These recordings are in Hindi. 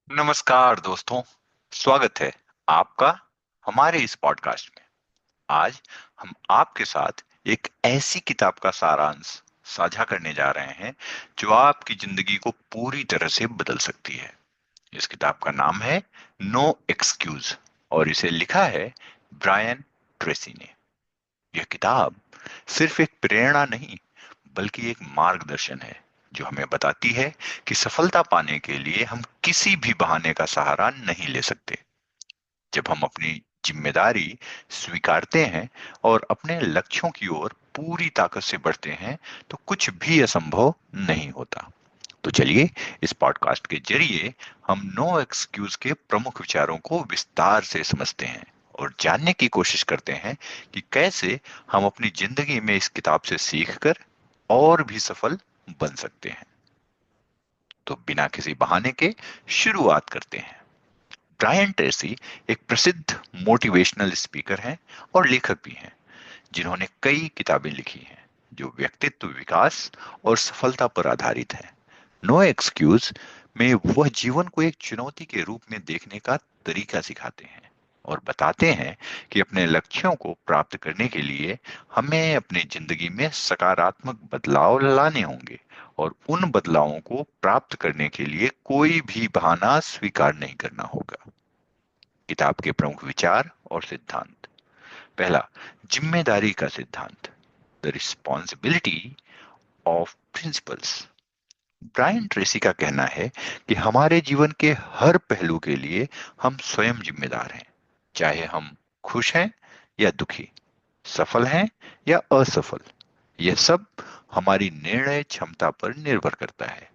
नमस्कार दोस्तों। स्वागत है आपका हमारे इस पॉडकास्ट में। आज हम आपके साथ एक ऐसी किताब का सारांश साझा करने जा रहे हैं जो आपकी जिंदगी को पूरी तरह से बदल सकती है। इस किताब का नाम है नो एक्सक्यूज और इसे लिखा है ब्रायन ट्रेसी ने। यह किताब सिर्फ एक प्रेरणा नहीं बल्कि एक मार्गदर्शन है जो हमें बताती है कि सफलता पाने के लिए हम किसी भी बहाने का सहारा नहीं ले सकते। जब हम अपनी जिम्मेदारी स्वीकारते हैं और अपने लक्ष्यों की ओर पूरी ताकत से बढ़ते हैं तो कुछ भी असंभव नहीं होता। तो चलिए इस पॉडकास्ट के जरिए हम नो एक्सक्यूज के प्रमुख विचारों को विस्तार से समझते हैं और जानने की कोशिश करते हैं कि कैसे हम अपनी जिंदगी में इस किताब से सीखकर और भी सफल बन सकते हैं। तो बिना किसी बहाने के शुरुआत करते हैं। ब्रायन ट्रेसी एक प्रसिद्ध मोटिवेशनल स्पीकर हैं और लेखक भी हैं जिन्होंने कई किताबें लिखी हैं जो व्यक्तित्व विकास और सफलता पर आधारित है। नो एक्सक्यूज में वह जीवन को एक चुनौती के रूप में देखने का तरीका सिखाते हैं और बताते हैं कि अपने लक्ष्यों को प्राप्त करने के लिए हमें अपनी जिंदगी में सकारात्मक बदलाव लाने होंगे और उन बदलावों को प्राप्त करने के लिए कोई भी बहाना स्वीकार नहीं करना होगा। किताब के प्रमुख विचार और सिद्धांत। पहला, जिम्मेदारी का सिद्धांत, the responsibility of principles. Brian Tracy का कहना है कि हमारे जीवन के हर पहलू के लिए हम स्वयं जिम्मेदार हैं, चाहे हम खुश हैं या दुखी, सफल हैं या असफल। यह सब हमारी निर्णय क्षमता पर निर्भर करता है।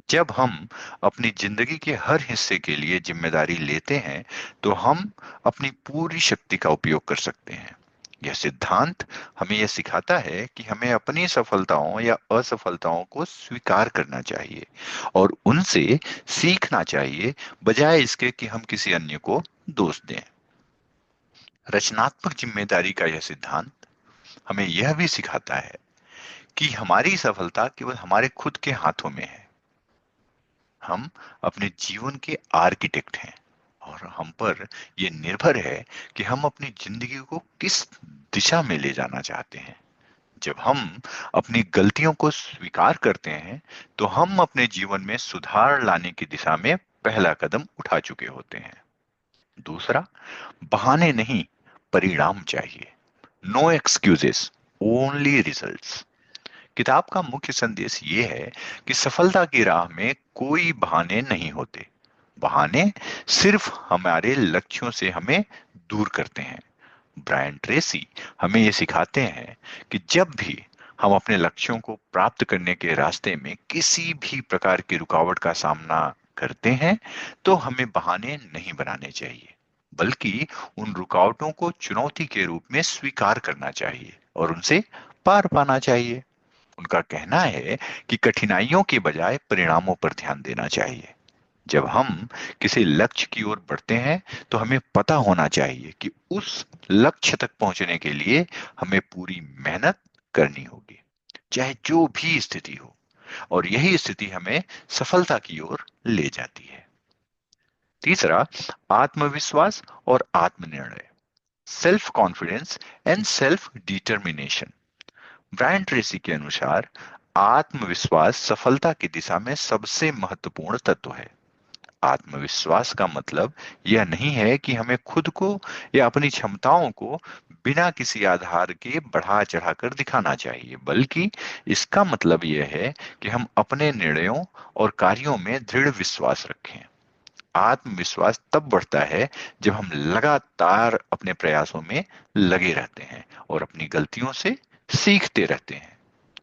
जब हम अपनी जिंदगी के हर हिस्से के लिए जिम्मेदारी लेते हैं तो हम अपनी पूरी शक्ति का उपयोग कर सकते हैं। यह सिद्धांत हमें यह सिखाता है कि हमें अपनी सफलताओं या असफलताओं को स्वीकार करना चाहिए और उनसे सीखना चाहिए, बजाय इसके कि हम किसी अन्य को दोष दें। रचनात्मक जिम्मेदारी का यह सिद्धांत हमें यह भी सिखाता है कि हमारी सफलता केवल हमारे खुद के हाथों में है। हम अपने जीवन के आर्किटेक्ट हैं और हम पर यह निर्भर है कि हम अपनी जिंदगी को किस दिशा में ले जाना चाहते हैं। जब हम अपनी गलतियों को स्वीकार करते हैं तो हम अपने जीवन में सुधार लाने की दिशा में पहला कदम उठा चुके होते हैं। दूसरा, बहाने नहीं, परिणाम चाहिए। No excuses, only results. किताब का मुख्य संदेश ये है कि सफलता की राह में कोई बहाने नहीं होते। बहाने सिर्फ हमारे लक्ष्यों से हमें दूर करते हैं। ब्रायन ट्रेसी हमें ये सिखाते हैं कि जब भी हम अपने लक्ष्यों को प्राप्त करने के रास्ते में किसी भी प्रकार की रुकावट का सामना करते हैं तो हमें बहाने नहीं बनाने चाहिए, बल्कि उन रुकावटों को चुनौती के रूप में स्वीकार करना चाहिए और उनसे पार पाना चाहिए। उनका कहना है कि कठिनाइयों के बजाय परिणामों पर ध्यान देना चाहिए। जब हम किसी लक्ष्य की ओर बढ़ते हैं तो हमें पता होना चाहिए कि उस लक्ष्य तक पहुंचने के लिए हमें पूरी मेहनत करनी होगी, चाहे जो भी स्थिति हो, और यही स्थिति हमें सफलता की ओर ले जाती है। तीसरा, आत्मविश्वास और आत्मनिर्णय, self confidence and self determination. Brian Tracy के अनुसार आत्मविश्वास सफलता की दिशा में सबसे महत्वपूर्ण तत्व है। आत्मविश्वास का मतलब यह नहीं है कि हमें खुद को या अपनी क्षमताओं को बिना किसी आधार के बढ़ा चढ़ाकर दिखाना चाहिए, बल्कि इसका मतलब यह है कि हम अपने निर्णयों और कार्यों में दृढ़ विश्वास रखें। आत्मविश्वास तब बढ़ता है जब हम लगातार अपने प्रयासों में लगे रहते हैं और अपनी गलतियों से सीखते रहते हैं।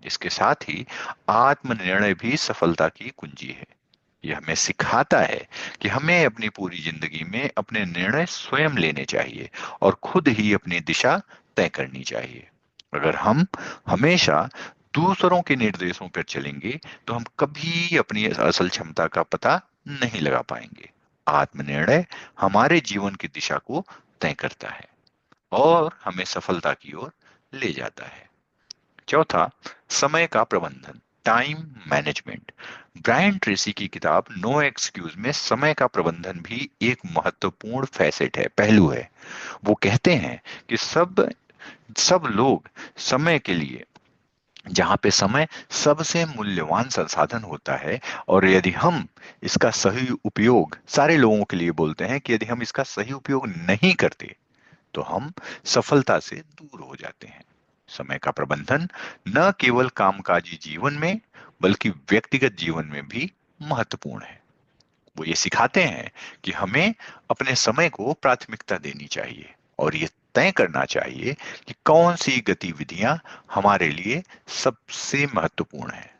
इसके साथ ही आत्मनिर्णय भी सफलता की कुंजी है। यह हमें सिखाता है कि हमें अपनी पूरी जिंदगी में अपने निर्णय स्वयं लेने चाहिए और खुद ही अपनी दिशा तय करनी चाहिए। अगर हम हमेशा दूसरों के निर्देशों पर चलेंगे तो हम कभी अपनी असल क्षमता का पता नहीं लगा पाएंगे। आत्मनिर्णय हमारे जीवन की दिशा को तय करता है और हमें सफलता की ओर ले जाता है। चौथा, समय का प्रबंधन, टाइम मैनेजमेंट। ब्रायन ट्रेसी की किताब नो एक्सक्यूज में समय का प्रबंधन भी एक महत्वपूर्ण फैसेट है, पहलू है। वो कहते हैं कि सब सब लोग समय के लिए, जहां पे समय सबसे मूल्यवान संसाधन होता है, और यदि हम इसका सही उपयोग, सारे लोगों के लिए बोलते हैं कि यदि हम इसका सही उपयोग नहीं करते तो हम सफलता से दूर हो जाते हैं। समय का प्रबंधन न केवल कामकाजी जीवन में बल्कि व्यक्तिगत जीवन में भी महत्वपूर्ण है। वो ये सिखाते हैं कि हमें अपने समय को प्राथमिकता देनी चाहिए और ये तय करना चाहिए कि कौन सी गतिविधियां हमारे लिए सबसे महत्वपूर्ण है।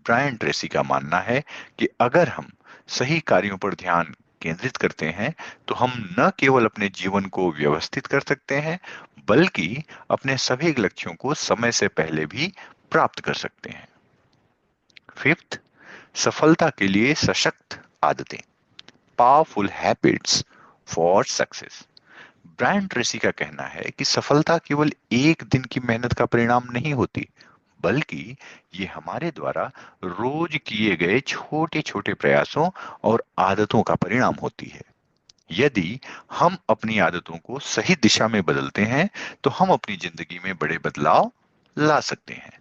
ब्रायन ट्रेसी का मानना है कि अगर हम सही कार्यों पर ध्यान केंद्रित करते हैं तो हम न केवल अपने जीवन को व्यवस्थित कर सकते हैं बल्कि अपने सभी लक्ष्यों को समय से पहले भी प्राप्त कर सकते हैं। फिफ्थ, सफलता के लिए सशक्त आदतें, powerful habits for success. Brian Tracy का कहना है कि सफलता केवल एक दिन की मेहनत का परिणाम नहीं होती, बल्कि ये हमारे द्वारा रोज किए गए छोटे छोटे प्रयासों और आदतों का परिणाम होती है। यदि हम अपनी आदतों को सही दिशा में बदलते हैं तो हम अपनी जिंदगी में बड़े बदलाव ला सकते हैं।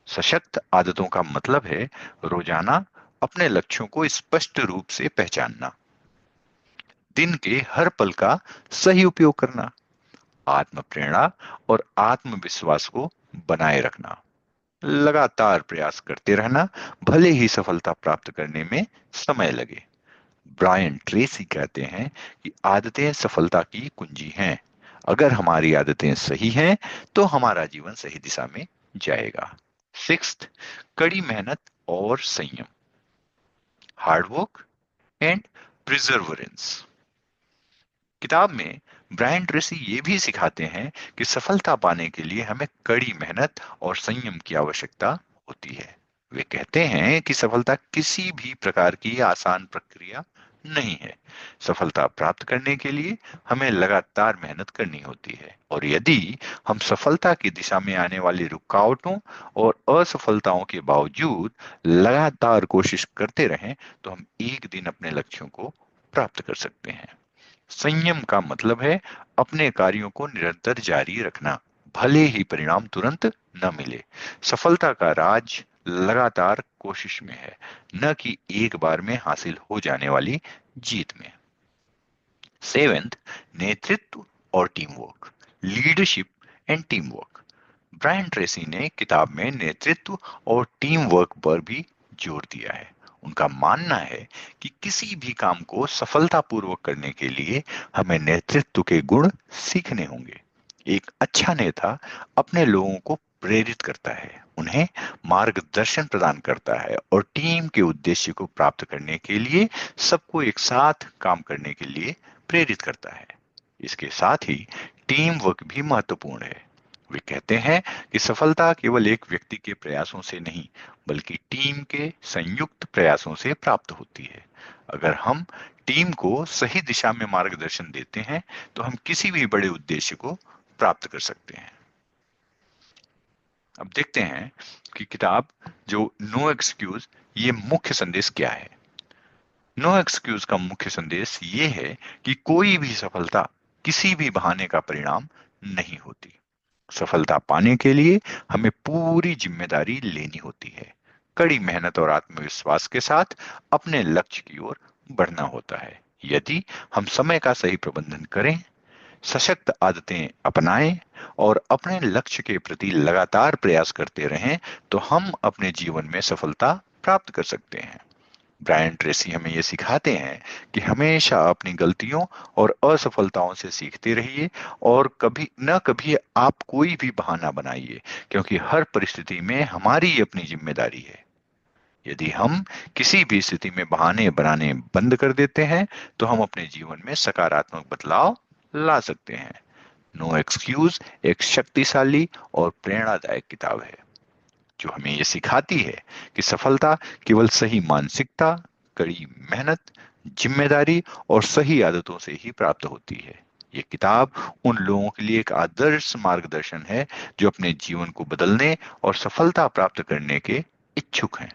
सशक्त आदतों का मतलब है रोजाना अपने लक्ष्यों को स्पष्ट रूप से पहचानना, दिन के हर पल का सही उपयोग करना, आत्म प्रेरणा और आत्मविश्वास को बनाए रखना, लगातार प्रयास करते रहना, भले ही सफलता प्राप्त करने में समय लगे। ब्रायन ट्रेसी कहते हैं कि आदतें सफलता की कुंजी हैं। अगर हमारी आदतें सही हैं तो हमारा जीवन सही दिशा में जाएगा। सिक्स्थ, कड़ी मेहनत और संयम, हार्ड वर्क एंड प्रिजर्वरेंस। किताब में ब्रायन ट्रेसी ये भी सिखाते हैं कि सफलता पाने के लिए हमें कड़ी मेहनत और संयम की आवश्यकता होती है। वे कहते हैं कि सफलता किसी भी प्रकार की आसान प्रक्रिया नहीं है। सफलता प्राप्त करने के लिए हमें लगातार मेहनत करनी होती है, और यदि हम सफलता की दिशा में आने वाली रुकावटों और असफलताओं के बावजूद लगातार कोशिश करते रहें तो हम एक दिन अपने लक्ष्यों को प्राप्त कर सकते हैं। संयम का मतलब है अपने कार्यों को निरंतर जारी रखना, भले ही परिणाम तुरंत न मिले। सफलता का राज लगातार कोशिश में है, न कि एक बार में हासिल हो जाने वाली जीत में। सेवेंथ, नेतृत्व और team work, leadership and team work. Brian Tracy ने किताब में नेतृत्व और टीम वर्क पर भी जोर दिया है। उनका मानना है कि किसी भी काम को सफलतापूर्वक करने के लिए हमें नेतृत्व के गुण सीखने होंगे। एक अच्छा नेता अपने लोगों को प्रेरित करता है, उन्हें मार्गदर्शन प्रदान करता है और टीम के उद्देश्य को प्राप्त करने के लिए सबको एक साथ काम करने के लिए प्रेरित करता है। इसके साथ ही टीम वर्क भी महत्वपूर्ण है। वे कहते हैं कि सफलता केवल एक व्यक्ति के प्रयासों से नहीं बल्कि टीम के संयुक्त प्रयासों से प्राप्त होती है। अगर हम टीम को सही दिशा में मार्गदर्शन देते हैं तो हम किसी भी बड़े उद्देश्य को प्राप्त कर सकते हैं। अब देखते हैं कि किताब जो नो एक्सक्यूज, ये मुख्य संदेश क्या है। नो एक्सक्यूज का मुख्य संदेश ये है कि कोई भी सफलता किसी भी बहाने का परिणाम नहीं होती। सफलता पाने के लिए हमें पूरी जिम्मेदारी लेनी होती है, कड़ी मेहनत और आत्मविश्वास के साथ अपने लक्ष्य की ओर बढ़ना होता है। यदि हम समय का सही प्रबंधन करें, सशक्त आदतें अपनाएं और अपने लक्ष्य के प्रति लगातार प्रयास करते रहें तो हम अपने जीवन में सफलता प्राप्त कर सकते हैं। ब्रायन ट्रेसी हमें ये सिखाते हैं कि हमेशा अपनी गलतियों और असफलताओं से सीखते रहिए और कभी न कभी आप कोई भी बहाना बनाइए, क्योंकि हर परिस्थिति में हमारी अपनी जिम्मेदारी है। यदि हम किसी भी स्थिति में बहाने बनाने बंद कर देते हैं तो हम अपने जीवन में सकारात्मक बदलाव ला सकते हैं। नो एक्सक्यूज एक शक्तिशाली और प्रेरणादायक किताब है जो हमें ये सिखाती है कि सफलता केवल सही मानसिकता, कड़ी मेहनत, जिम्मेदारी और सही आदतों से ही प्राप्त होती है। ये किताब उन लोगों के लिए एक आदर्श मार्गदर्शन है जो अपने जीवन को बदलने और सफलता प्राप्त करने के इच्छुक हैं।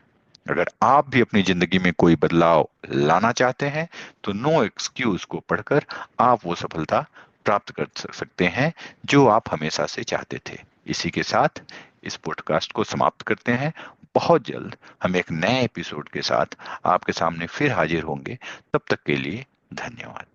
अगर आप भी अपनी जिंदगी में कोई बदलाव लाना चाहते हैं तो नो एक्सक्यूज को पढ़कर आप वो सफलता प्राप्त कर सकते हैं जो आप हमेशा से चाहते थे। इसी के साथ इस पॉडकास्ट को समाप्त करते हैं। बहुत जल्द हम एक नए एपिसोड के साथ आपके सामने फिर हाजिर होंगे। तब तक के लिए धन्यवाद।